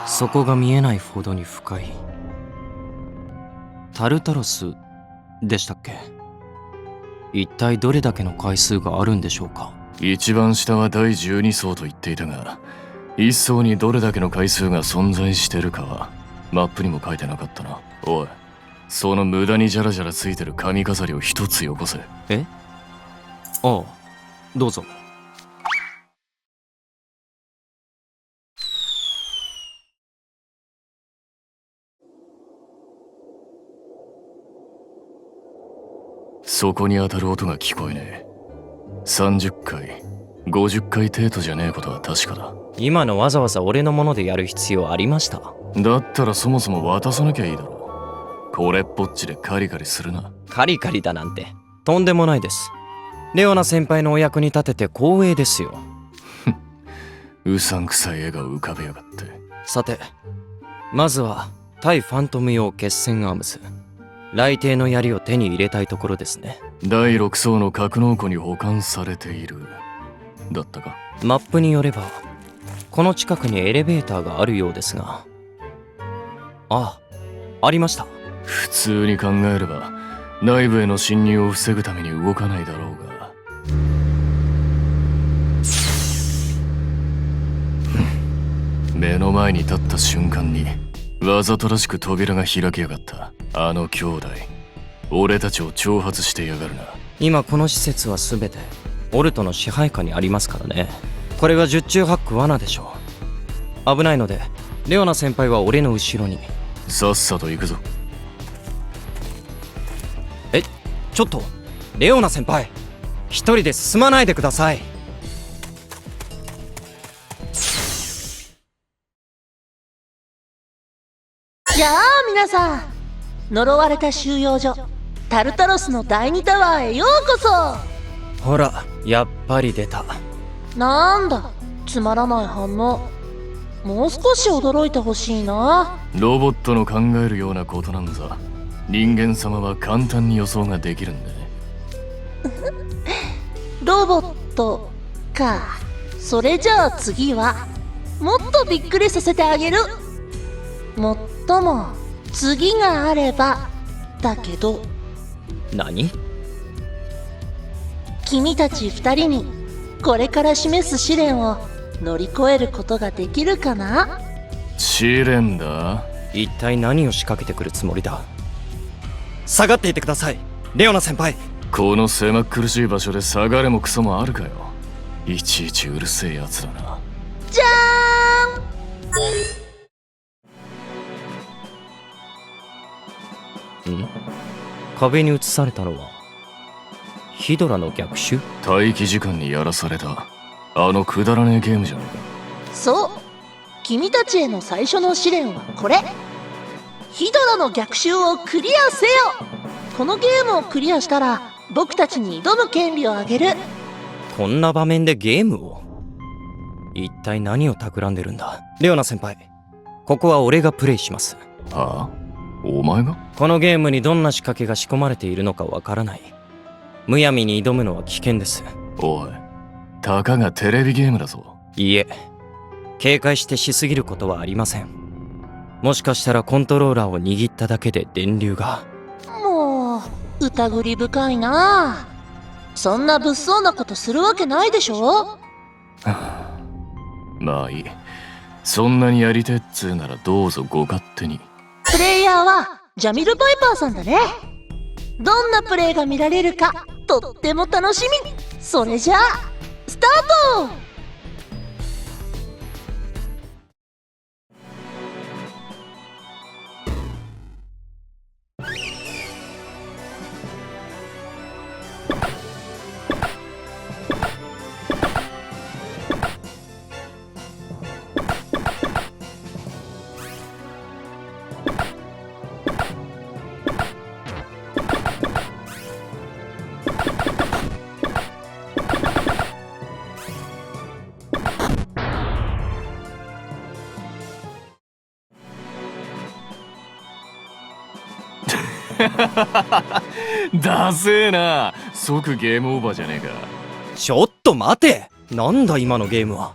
そこが見えないほどに深い。タルタロスでしたっけ？一体どれだけの回数があるんでしょうか？一番下は第12層と言っていたが、一層にどれだけの回数が存在してるかはマップにも書いてなかったな。おい、その無駄にジャラジャラついてる髪飾りを一つよこせ。え？ああ、どうぞ。そこに当たる音が聞こえねえ。30回50回程度じゃねえことは確かだ。今のわざわざ俺のものでやる必要ありました？だったらそもそも渡さなきゃいいだろ。これっぽっちでカリカリするな。カリカリだなんてとんでもないです。レオナ先輩のお役に立てて光栄ですよ。うさんくさい笑顔浮かべやがって。さて、まずは対ファントム用決戦アームズ、雷帝の槍を手に入れたいところですね。第6層の格納庫に保管されているだったか。マップによればこの近くにエレベーターがあるようですが、ありました。普通に考えれば内部への侵入を防ぐために動かないだろうが。目の前に立った瞬間にわざとらしく扉が開きやがった。あの兄弟、俺たちを挑発してやがるな。今この施設は全てオルトの支配下にありますからね。これは十中八九罠でしょう。危ないのでレオナ先輩は俺の後ろに。さっさと行くぞ。ちょっとレオナ先輩、一人で進まないでください。じゃあ皆さん、呪われた収容所タルタロスの第2タワーへようこそ。ほら、やっぱり出た。なんだつまらない反応。もう少し驚いてほしいな。ロボットの考えるようなことなんざ人間様は簡単に予想ができるんだ。ロボットか。それじゃあ次はもっとびっくりさせてあげる。もっとも次があればだけど。何？君たち2人にこれから示す試練を乗り越えることができるかな？試練だ。一体何を仕掛けてくるつもりだ？下がっていてください、レオナ先輩。この狭苦しい場所で下がれもクソもあるかよ。いちいちうるせえやつだな。じゃーん。壁に映されたのはヒドラの逆襲？待機時間にやらされたあのくだらねえゲームじゃないか。そう、君たちへの最初の試練はこれ。ヒドラの逆襲をクリアせよ。このゲームをクリアしたら僕たちに挑む権利をあげる。こんな場面でゲームを？一体何を企んでるんだ？レオナ先輩、ここは俺がプレイします。はあ？お前が？このゲームにどんな仕掛けが仕込まれているのかわからない。むやみに挑むのは危険です。おい、たかがテレビゲームだぞ。いいえ、警戒してしすぎることはありません。もしかしたらコントローラーを握っただけで電流が。もう疑り深いな。そんな物騒なことするわけないでしょ。まあいい。そんなにやりてっつうならどうぞご勝手に。プレイヤーはジャミル・バイパーさんだね。どんなプレイが見られるかとっても楽しみ。それじゃあスタート。だせえな。即ゲームオーバーじゃねえか。ちょっと待て。なんだ今のゲームは。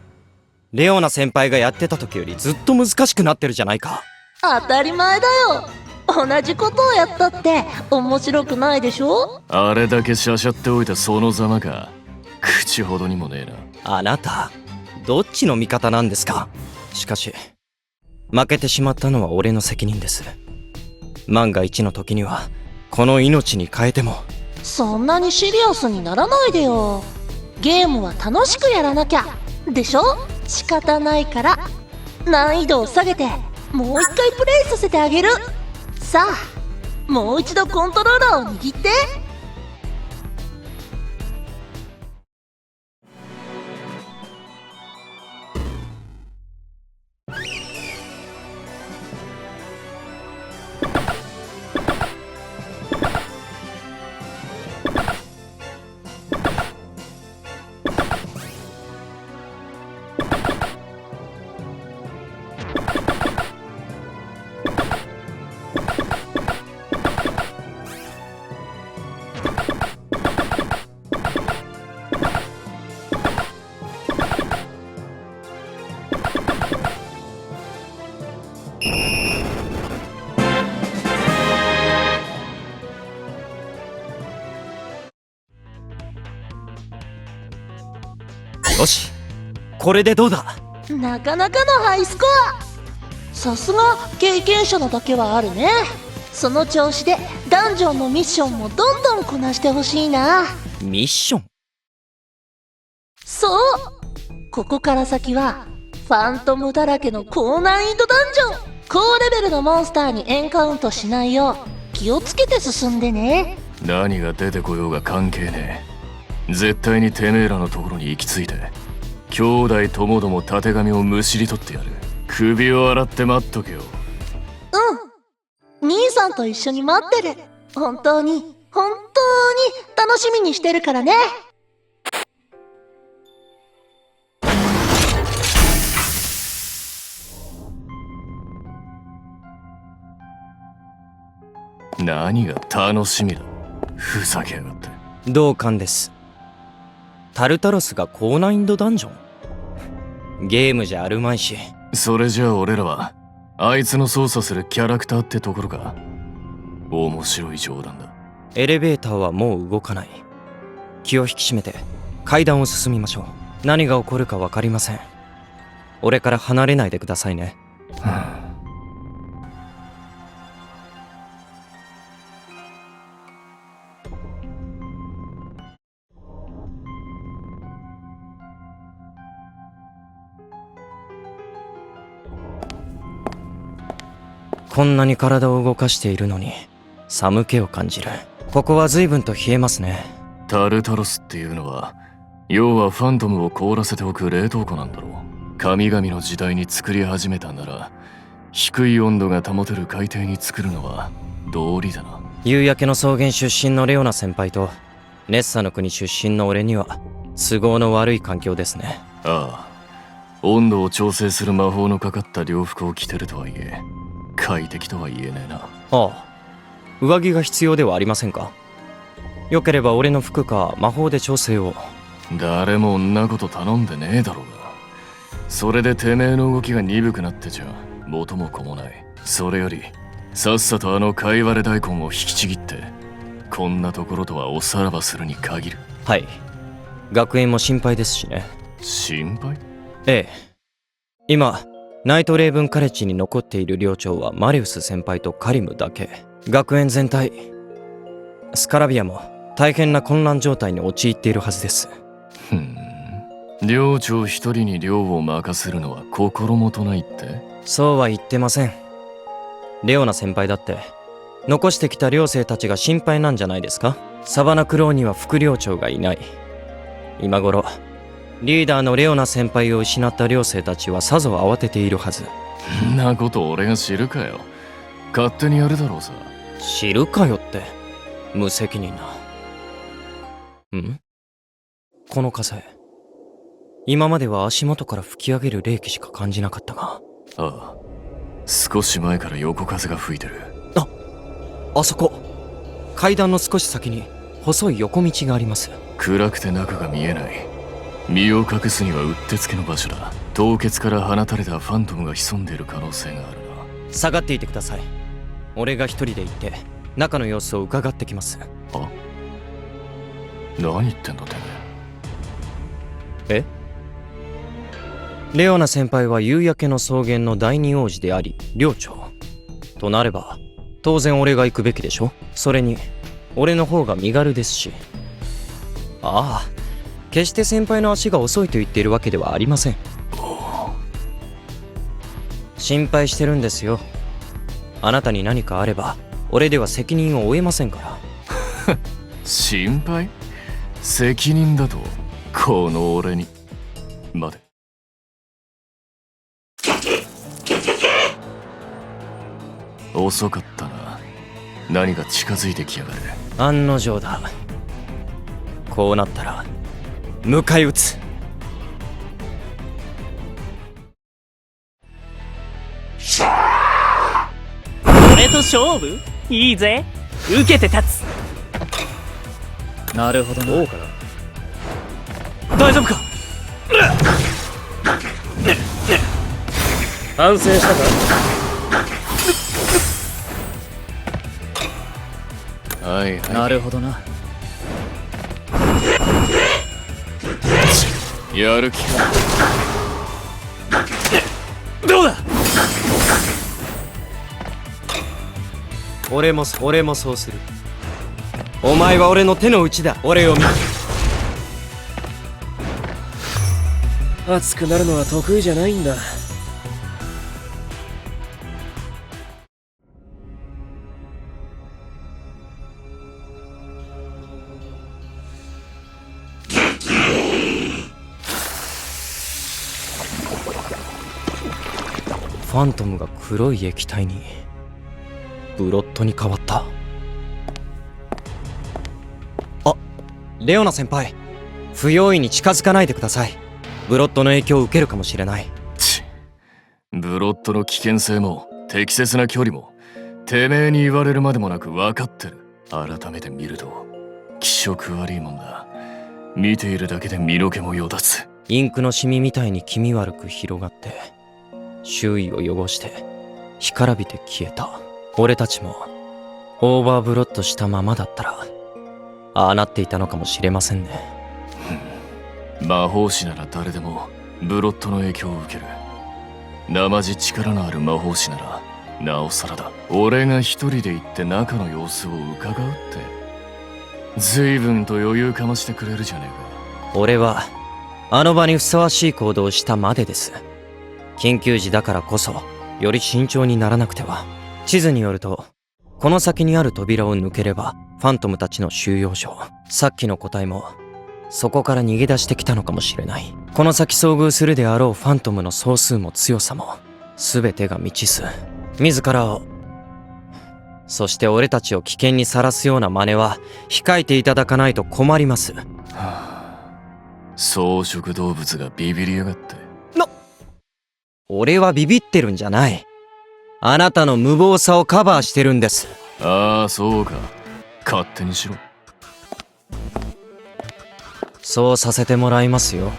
レオナ先輩がやってた時よりずっと難しくなってるじゃないか。当たり前だよ。同じことをやったって面白くないでしょ。あれだけしゃしゃっておいたそのざまか。口ほどにもねえな。あなたどっちの味方なんですか。しかし負けてしまったのは俺の責任です。万が一の時にはこの命に変えても。そんなにシリアスにならないでよ。ゲームは楽しくやらなきゃでしょ。仕方ないから難易度を下げてもう一回プレイさせてあげる。さあもう一度コントローラーを握って。よし、これでどうだ。なかなかのハイスコア。さすが経験者のだけはあるね。その調子でダンジョンのミッションもどんどんこなしてほしいな。ミッション。そう、ここから先はファントムだらけの高難易度ダンジョン。高レベルのモンスターにエンカウントしないよう気をつけて進んでね。何が出てこようが関係ねえ。絶対にてめえらのところに行き着いて兄弟ともどもたてがみをむしり取ってやる。首を洗って待っとけよ。うん、兄さんと一緒に待ってる。本当に楽しみにしてるからね。何が楽しみだ。ふざけやがって。同感です。タルタロスが高難易度ダンジョン。ゲームじゃあるまいし。それじゃあ俺らはあいつの操作するキャラクターってところか。面白い冗談だ。エレベーターはもう動かない。気を引き締めて階段を進みましょう。何が起こるか分かりません。俺から離れないでくださいね。こんなに体を動かしているのに寒気を感じる。ここは随分と冷えますね。タルタロスっていうのは要はファントムを凍らせておく冷凍庫なんだろう。神々の時代に作り始めたなら低い温度が保てる海底に作るのは道理だな。夕焼けの草原出身のレオナ先輩とネッサの国出身の俺には都合の悪い環境ですね。ああ、温度を調整する魔法のかかった洋服を着てるとはいえ快適とは言えねえな。ああ、上着が必要ではありませんか。よければ俺の服か魔法で調整を。誰もんなこと頼んでねえだろうが。それでてめえの動きが鈍くなってちゃ元も子もない。それよりさっさとあの貝割れ大根を引きちぎってこんなところとはおさらばするに限る。はい、学園も心配ですしね。心配？ええ、今ナイトレイブンカレッジに残っている寮長はマリウス先輩とカリムだけ。学園全体、スカラビアも大変な混乱状態に陥っているはずです。寮長一人に寮を任せるのは心もとないって？そうは言ってません。レオナ先輩だって残してきた寮生たちが心配なんじゃないですか。サバナクローには副寮長がいない。今頃リーダーのレオナ先輩を失った寮生たちはさぞ慌てているはず。んなこと俺が知るかよ。勝手にやるだろうさ。知るかよって無責任な。この風、今までは足元から吹き上げる冷気しか感じなかったが。ああ、少し前から横風が吹いてる。あそこ、階段の少し先に細い横道があります。暗くて中が見えない。身を隠すにはうってつけの場所だ。凍結から放たれたファントムが潜んでいる可能性があるな。下がっていてください。俺が一人で行って中の様子を伺ってきます。あ、何言ってんだてめえ？レオナ先輩は夕焼けの草原の第二王子であり領長となれば当然俺が行くべきでしょ。それに俺の方が身軽ですし。ああ、決して先輩の足が遅いと言っているわけではありません。心配してるんですよ。あなたに何かあれば俺では責任を負えませんから。心配？責任だとこの俺に。待て。遅かったな。何が近づいてきやがる。案の定だ。こうなったら迎え撃つ。俺と勝負？いいぜ。受けて立つ。なるほどな。どうかな。大丈夫か？反省したか？はいはい。なるほどな。やる気か。どうだ？俺もそうする。お前は俺の手の内だ。俺を見。熱くなるのは得意じゃないんだ。ファントムが黒い液体にブロッドに変わった。あ、レオナ先輩、不用意に近づかないでください。ブロッドの影響を受けるかもしれない。ブロッドの危険性も適切な距離もてめえに言われるまでもなく分かってる。改めて見ると気色悪いもんだ。見ているだけで身の毛もよだつ。インクのシミみたいに気味悪く広がって周囲を汚して干からびて消えた。俺たちもオーバーブロッドしたままだったらああなっていたのかもしれませんね。魔法師なら誰でもブロッドの影響を受ける。生地力のある魔法師ならなおさらだ。俺が一人で行って中の様子を伺うって随分と余裕かましてくれるじゃねえか。俺はあの場にふさわしい行動をしたまでです。緊急時だからこそより慎重にならなくては。地図によるとこの先にある扉を抜ければファントムたちの収容所。さっきの個体もそこから逃げ出してきたのかもしれない。この先遭遇するであろうファントムの総数も強さも全てが未知数。自らを、そして俺たちを危険にさらすような真似は控えていただかないと困ります。草食動物がビビりやがって。俺はビビってるんじゃない。あなたの無謀さをカバーしてるんです。ああ、そうか。勝手にしろ。そうさせてもらいますよ。